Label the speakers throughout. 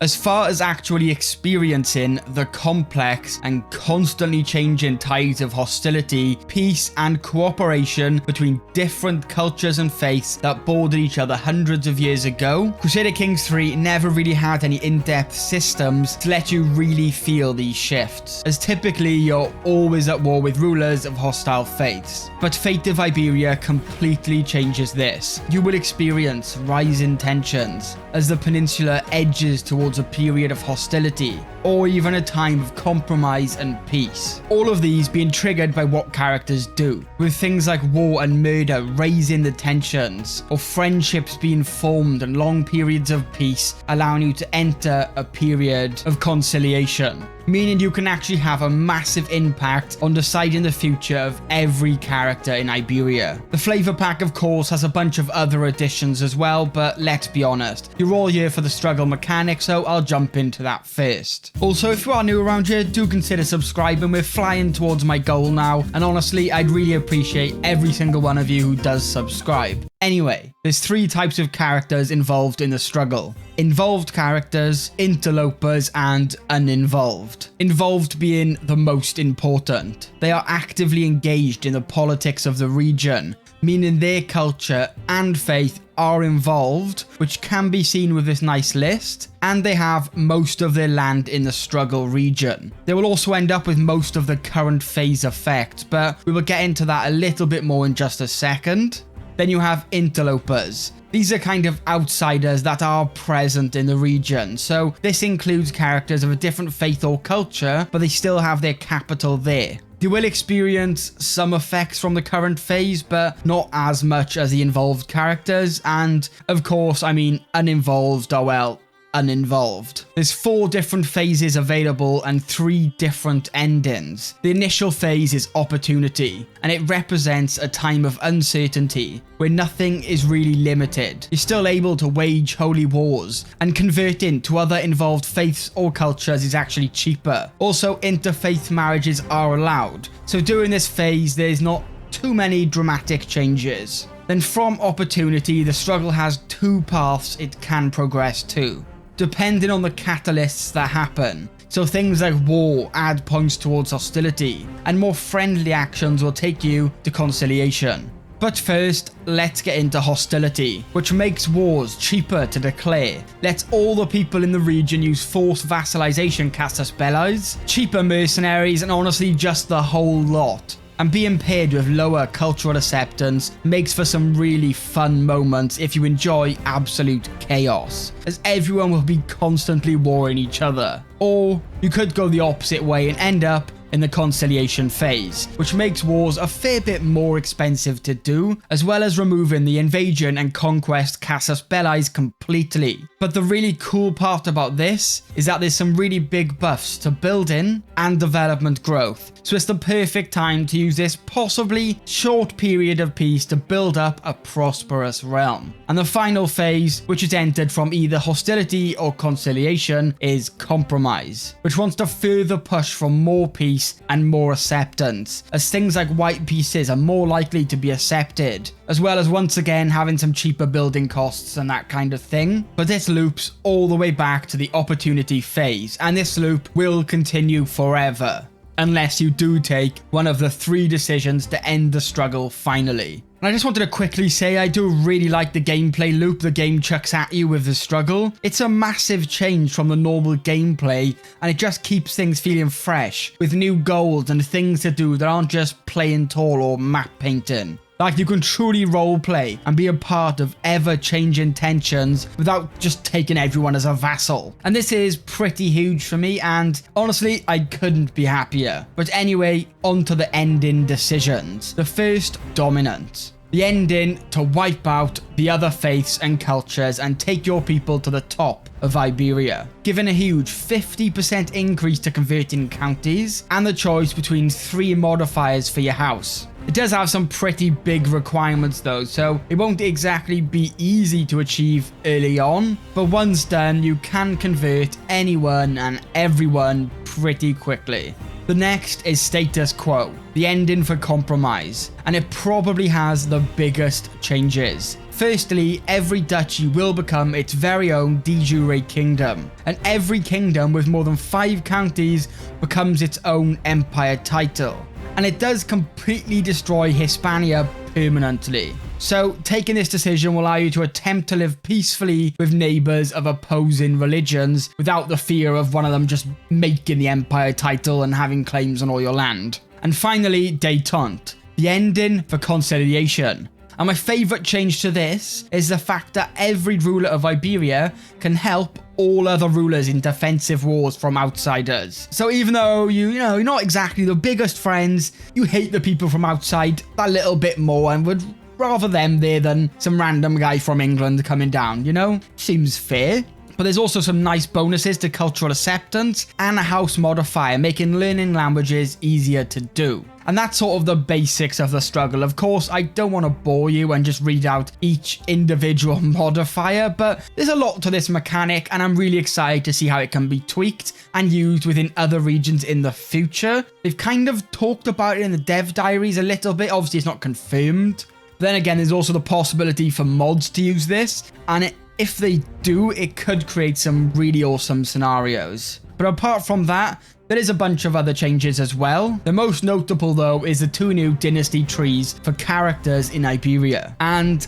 Speaker 1: As far as actually experiencing the complex and constantly changing tides of hostility, peace and cooperation between different cultures and faiths that bordered each other hundreds of years ago, Crusader Kings III never really had any in-depth systems to let you really feel these shifts, as typically you're always at war with rulers of hostile faiths. But Fate of Iberia completely changes this. You will experience rising tensions as the peninsula edges towards a period of hostility, or even a time of compromise and peace. All of these being triggered by what characters do, with things like war and murder raising the tensions, or friendships being formed and long periods of peace allowing you to enter a period of conciliation, meaning you can actually have a massive impact on deciding the future of every character in Iberia. The flavor pack of course has a bunch of other additions as well, but let's be honest, you're all here for the struggle mechanic, so I'll jump into that first. Also, if you are new around here, do consider subscribing. We're flying towards my goal now, and honestly, I'd really appreciate every single one of you who does subscribe. Anyway, there's 3 types of characters involved in the struggle. Involved characters, interlopers, and uninvolved. Involved being the most important. They are actively engaged in the politics of the region, meaning their culture and faith are involved, which can be seen with this nice list, and they have most of their land in the struggle region. They will also end up with most of the current phase effects, but we will get into that a little bit more in just a second. Then you have interlopers. These are kind of outsiders that are present in the region, so this includes characters of a different faith or culture, but they still have their capital there. They will experience some effects from the current phase, but not as much as the involved characters, and of course, uninvolved are, well, uninvolved. There's 4 different phases available and 3 different endings. The initial phase is opportunity, and it represents a time of uncertainty where nothing is really limited. You're still able to wage holy wars, and converting to other involved faiths or cultures is actually cheaper. Also, interfaith marriages are allowed, so during this phase there's not too many dramatic changes. Then from opportunity, the struggle has 2 paths it can progress to, depending on the catalysts that happen. So things like war add points towards hostility, and more friendly actions will take you to conciliation. But first, let's get into hostility, which makes wars cheaper to declare, lets all the people in the region use forced vassalization casus belli, cheaper mercenaries, and honestly just the whole lot. And being paired with lower cultural acceptance makes for some really fun moments if you enjoy absolute chaos, as everyone will be constantly warring each other. Or you could go the opposite way and end up in the conciliation phase, which makes wars a fair bit more expensive to do, as well as removing the invasion and conquest casus belli completely. But the really cool part about this is that there's some really big buffs to building and development growth, so it's the perfect time to use this possibly short period of peace to build up a prosperous realm. And the final phase, which is entered from either hostility or conciliation, is compromise, which wants to further push for more peace and more acceptance, as things like white pieces are more likely to be accepted, as well as once again having some cheaper building costs and that kind of thing. But this loops all the way back to the opportunity phase, and this loop will continue forever, unless you do take one of the 3 decisions to end the struggle finally. And I just wanted to quickly say I do really like the gameplay loop the game chucks at you with the struggle. It's a massive change from the normal gameplay, and it just keeps things feeling fresh, with new goals and things to do that aren't just playing tall or map painting. Like, you can truly roleplay and be a part of ever-changing tensions without just taking everyone as a vassal. And this is pretty huge for me, and honestly, I couldn't be happier. But anyway, on to the ending decisions. The first, dominance. The ending to wipe out the other faiths and cultures and take your people to the top of Iberia, given a huge 50% increase to converting counties and the choice between 3 modifiers for your house. It does have some pretty big requirements though, so it won't exactly be easy to achieve early on, but once done, you can convert anyone and everyone pretty quickly. The next is status quo, the ending for compromise, and it probably has the biggest changes. Firstly, every duchy will become its very own de jure kingdom, and every kingdom with more than 5 counties becomes its own empire title. And it does completely destroy Hispania permanently. So taking this decision will allow you to attempt to live peacefully with neighbours of opposing religions without the fear of one of them just making the empire title and having claims on all your land. And finally, détente, the ending for conciliation. And my favourite change to this is the fact that every ruler of Iberia can help all other rulers in defensive wars from outsiders. So even though you're not exactly the biggest friends, you hate the people from outside a little bit more and would rather them there than some random guy from England coming down, Seems fair. But there's also some nice bonuses to cultural acceptance and a house modifier, making learning languages easier to do. And that's sort of the basics of the struggle. Of course, I don't want to bore you and just read out each individual modifier, but there's a lot to this mechanic, and I'm really excited to see how it can be tweaked and used within other regions in the future. They've kind of talked about it in the dev diaries a little bit. Obviously, it's not confirmed. Then again, there's also the possibility for mods to use this, and if they do, it could create some really awesome scenarios. But apart from that, there is a bunch of other changes as well. The most notable though is the 2 new dynasty trees for characters in Iberia. And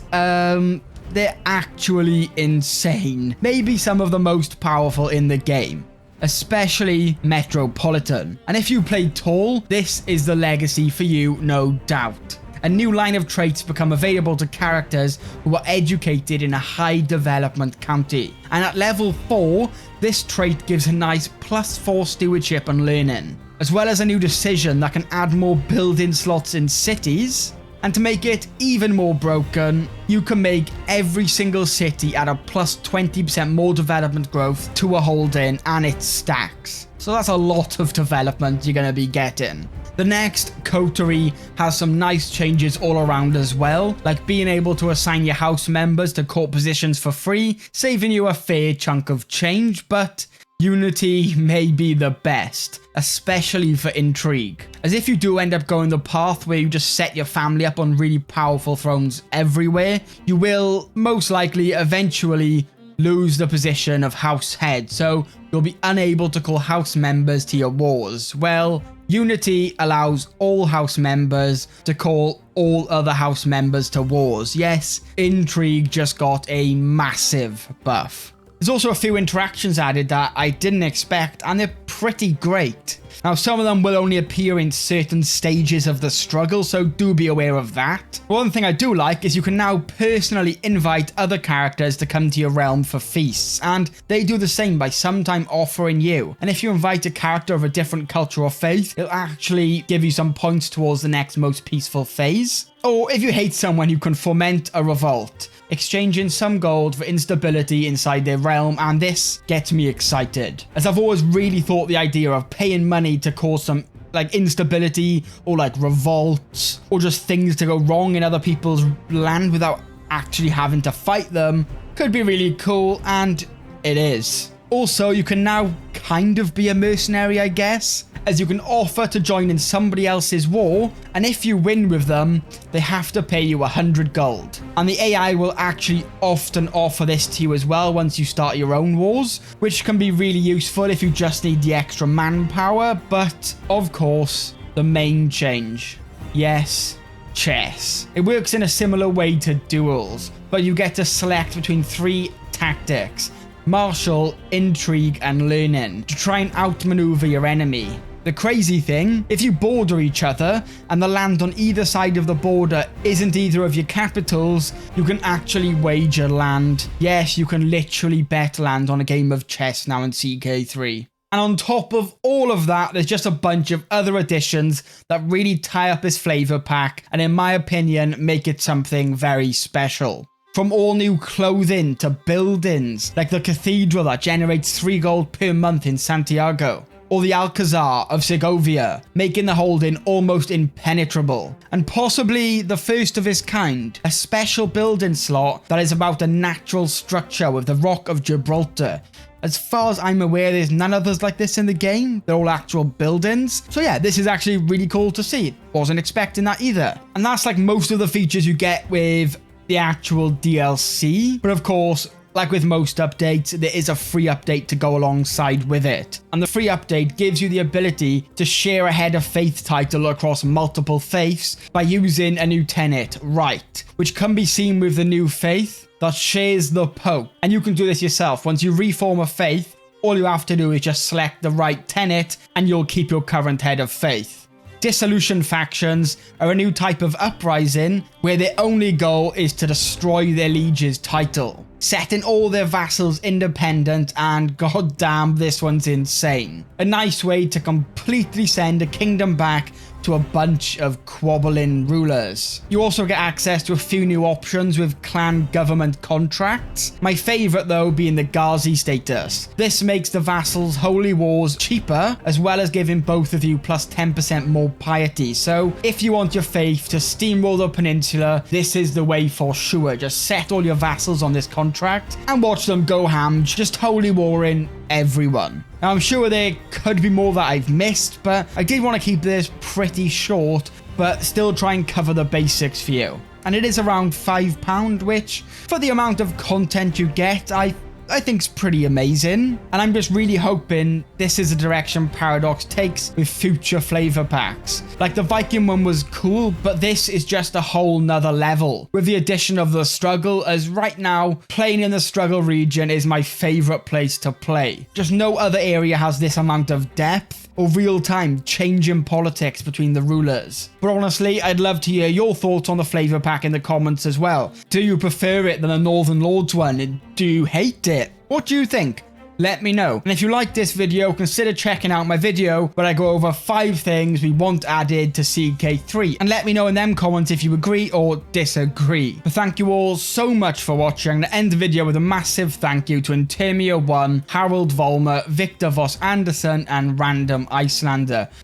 Speaker 1: they're actually insane. Maybe some of the most powerful in the game, especially Metropolitan. And if you play tall, this is the legacy for you, no doubt. A new line of traits become available to characters who are educated in a high development county. And at level 4, this trait gives a nice +4 stewardship and learning, as well as a new decision that can add more building slots in cities. And to make it even more broken, you can make every single city at a +20% more development growth to a holding, and it stacks. So that's a lot of development you're going to be getting. The next, Coterie, has some nice changes all around as well, like being able to assign your house members to court positions for free, saving you a fair chunk of change, but Unity may be the best, especially for intrigue. As if you do end up going the path where you just set your family up on really powerful thrones everywhere, you will most likely eventually lose the position of house head, so you'll be unable to call house members to your wars. Well, Unity allows all house members to call all other house members to wars. Yes, intrigue just got a massive buff. There's also a few interactions added that I didn't expect, and they're pretty great. Now, some of them will only appear in certain stages of the struggle, so do be aware of that. One thing I do like is you can now personally invite other characters to come to your realm for feasts, and they do the same by sometime offering you. And if you invite a character of a different culture or faith, it'll actually give you some points towards the next most peaceful phase. Or if you hate someone, you can foment a revolt, exchanging some gold for instability inside their realm, and this gets me excited, as I've always really thought the idea of paying money to cause some instability or revolts or just things to go wrong in other people's land without actually having to fight them could be really cool, and it is. Also, you can now kind of be a mercenary, I guess, as you can offer to join in somebody else's war, and if you win with them, they have to pay you 100 gold. And the AI will actually often offer this to you as well once you start your own wars, which can be really useful if you just need the extra manpower. But, of course, the main change. Yes, chess. It works in a similar way to duels, but you get to select between 3 tactics: martial, intrigue, and learning, to try and outmaneuver your enemy. The crazy thing, if you border each other and the land on either side of the border isn't either of your capitals, you can actually wager land. Yes, you can literally bet land on a game of chess now in CK3. And on top of all of that, there's just a bunch of other additions that really tie up this flavor pack and, in my opinion, make it something very special. From all new clothing to buildings, like the cathedral that generates 3 gold per month in Santiago, or the Alcazar of Segovia, making the holding almost impenetrable. And possibly the first of its kind, a special building slot that is about a natural structure with the Rock of Gibraltar. As far as I'm aware, there's none others like this in the game. They're all actual buildings. So yeah, this is actually really cool to see. Wasn't expecting that either. And that's like most of the features you get with the actual DLC. But of course, like with most updates, there is a free update to go alongside with it. And the free update gives you the ability to share a Head of Faith title across multiple faiths by using a new tenet, right, which can be seen with the new faith that shares the Pope. And you can do this yourself. Once you reform a faith, all you have to do is just select the right tenet and you'll keep your current Head of Faith. Dissolution factions are a new type of uprising where their only goal is to destroy their liege's title, setting all their vassals independent, and goddamn, this one's insane. A nice way to completely send a kingdom back to a bunch of quabbling rulers. You also get access to a few new options with clan government contracts. My favourite though being the Ghazi status. This makes the vassals' holy wars cheaper, as well as giving both of you plus 10% more piety. So if you want your faith to steamroll the peninsula, this is the way for sure. Just set all your vassals on this contract and watch them go ham, just holy warring everyone. Now, I'm sure there could be more that I've missed, but I did want to keep this pretty short, but still try and cover the basics for you. And it is around £5, which, for the amount of content you get, I think's pretty amazing. And I'm just really hoping this is the direction Paradox takes with future flavor packs. Like the Viking one was cool, but this is just a whole nother level with the addition of the struggle, as right now playing in the struggle region is my favorite place to play. Just no other area has this amount of depth or real-time change in politics between the rulers. But honestly, I'd love to hear your thoughts on the flavor pack in the comments as well. Do you prefer it than the Northern Lords one? Do you hate it? What do you think? Let me know. And if you like this video, consider checking out my video where I go over 5 things we want added to CK3. And let me know in them comments if you agree or disagree. But thank you all so much for watching. I'm going to end the video with a massive thank you to Intermia1, Harold Volmer, Victor Voss Anderson, and Random Icelander.